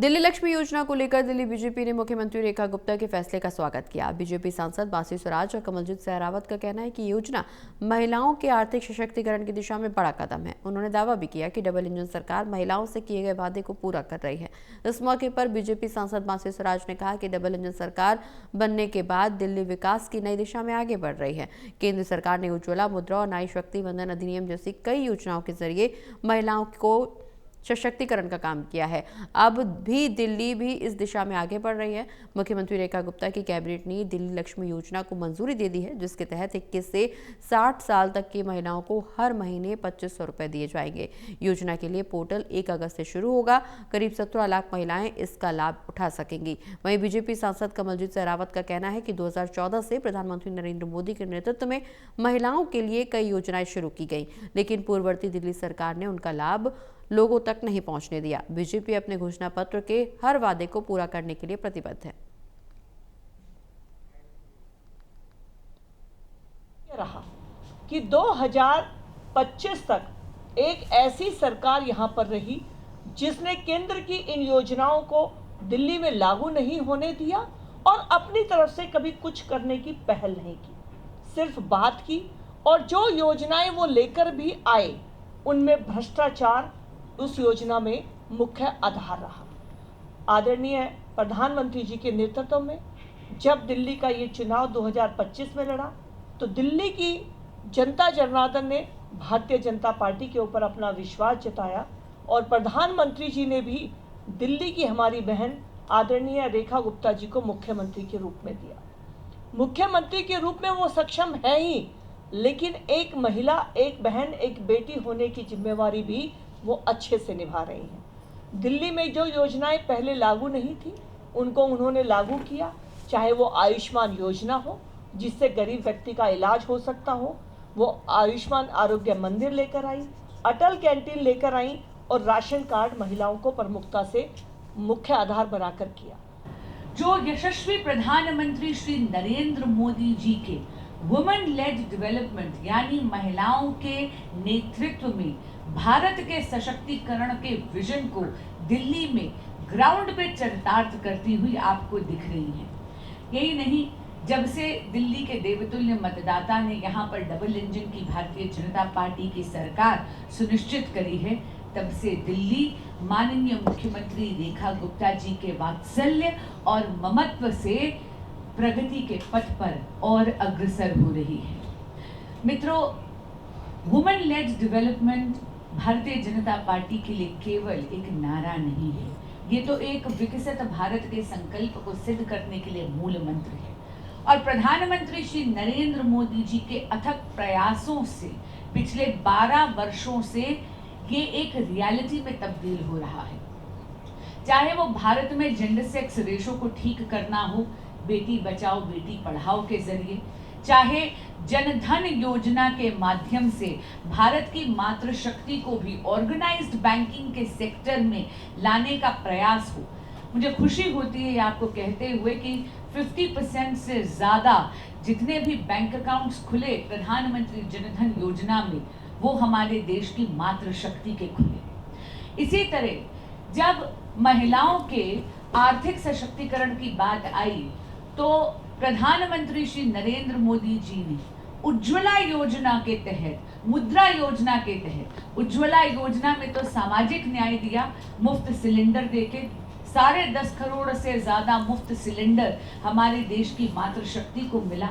दिल्ली लक्ष्मी योजना को लेकर दिल्ली बीजेपी ने मुख्यमंत्री रेखा गुप्ता के फैसले का स्वागत किया। बीजेपी सांसद बासी स्वराज और कमलजीत सहरावत का कहना है कि योजना महिलाओं के आर्थिक सशक्तिकरण की दिशा में बड़ा कदम है। उन्होंने दावा भी किया कि डबल इंजन सरकार महिलाओं से किए गए वादे को पूरा कर रही है। इस मौके पर बीजेपी सांसद बासी स्वराज ने कहा कि डबल इंजन सरकार बनने के बाद दिल्ली विकास की नई दिशा में आगे बढ़ रही है। केंद्र सरकार ने उज्ज्वला, मुद्रा और नारी शक्ति वंदन अधिनियम जैसी कई योजनाओं के जरिए महिलाओं को सशक्तिकरण का काम किया है। अब भी दिल्ली भी इस दिशा में आगे बढ़ रही है। मुख्यमंत्री रेखा गुप्ता की कैबिनेट ने दिल्ली लक्ष्मी योजना को मंजूरी दे दी है, जिसके तहत 21 से 60 साल तक की महिलाओं को हर महीने 2500 रुपए दिए जाएंगे। योजना के लिए पोर्टल 1 अगस्त से शुरू होगा। करीब 17 लाख महिलाएं इसका लाभ उठा सकेंगी। वहीं बीजेपी सांसद कमलजीत सहरावत का कहना है कि 2014 से प्रधानमंत्री नरेंद्र मोदी के नेतृत्व में महिलाओं के लिए कई योजनाएं शुरू की गई, लेकिन पूर्ववर्ती दिल्ली सरकार ने उनका लाभ लोगों तक नहीं पहुंचने दिया। बीजेपी अपने घोषणा पत्र के हर वादे को पूरा करने के लिए प्रतिबद्ध है। रहा कि 2025 तक एक ऐसी सरकार यहां पर रही जिसने केंद्र की इन योजनाओं को दिल्ली में लागू नहीं होने दिया और अपनी तरफ से कभी कुछ करने की पहल नहीं की, सिर्फ बात की। और जो योजनाएं वो लेकर भी आए उनमें भ्रष्टाचार उस योजना में मुख्य आधार रहा। आदरणीय प्रधानमंत्री जी के नेतृत्व में जब दिल्ली का ये चुनाव 2025 में लड़ा तो दिल्ली की जनता जनार्दन ने भारतीय जनता पार्टी के ऊपर अपना विश्वास जताया और प्रधानमंत्री जी ने भी दिल्ली की हमारी बहन आदरणीय रेखा गुप्ता जी को मुख्यमंत्री के रूप में दिया। मुख्यमंत्री के रूप में वो सक्षम है ही, लेकिन एक महिला, एक बहन, एक बेटी होने की जिम्मेवारी भी वो अच्छे से निभा रही हैं। दिल्ली में जो योजनाएं पहले लागू नहीं थी उनको उन्होंने लागू किया, चाहे वो आयुष्मान योजना हो जिससे गरीब व्यक्ति का इलाज हो सकता हो, वो आयुष्मान आरोग्य मंदिर लेकर आई, अटल कैंटीन लेकर आई और राशन कार्ड महिलाओं को प्रमुखता से मुख्य आधार बनाकर किया। जो यशस्वी प्रधानमंत्री श्री नरेंद्र मोदी जी के वुमेन लेड डेवलपमेंट यानी महिलाओं के नेतृत्व में भारत के सशक्तिकरण के विजन को दिल्ली में ग्राउंड पे चरितार्थ करती हुई आपको दिख रही है। यही नहीं, जब से दिल्ली के देवतुल्य मतदाता ने यहाँ पर डबल इंजन की भारतीय जनता पार्टी की सरकार सुनिश्चित करी है, तब से दिल्ली माननीय मुख्यमंत्री रेखा गुप्ता जी के वात्सल्य और ममत्व से प्रगति के पथ पर और अग्रसर हो रही है। मित्रों, women lead development Bharatiya Janata party के लिए केवल एक नारा नहीं है, ये तो एक विकसित भारत के संकल्प को सिद्ध करने के लिए मूल मंत्र है। और प्रधानमंत्री श्री नरेंद्र मोदी जी के अथक प्रयासों से पिछले 12 वर्षों से ये एक रियलिटी में तब्दील हो रहा है। चाहे वो भारत में जेंडर सेक्स रेशो को ठीक करना हो बेटी बचाओ बेटी पढ़ाओ के जरिए, चाहे जनधन योजना के माध्यम से भारत की मातृशक्ति को भी ऑर्गेनाइज्ड बैंकिंग के सेक्टर में लाने का प्रयास हो। मुझे खुशी होती है आपको कहते हुए कि 50% से ज़्यादा जितने भी बैंक अकाउंट्स खुले प्रधानमंत्री जनधन योजना में वो हमारे देश की मातृशक्ति के खुले। इसी तरह जब महिलाओं के आर्थिक सशक्तिकरण की बात आई तो प्रधानमंत्री श्री नरेंद्र मोदी जी ने उज्ज्वला योजना के तहत, मुद्रा योजना के तहत, उज्ज्वला योजना में तो सामाजिक न्याय दिया, मुफ्त सिलेंडर देके 10.5 करोड़ से ज्यादा मुफ्त सिलेंडर हमारे देश की मातृशक्ति को मिला।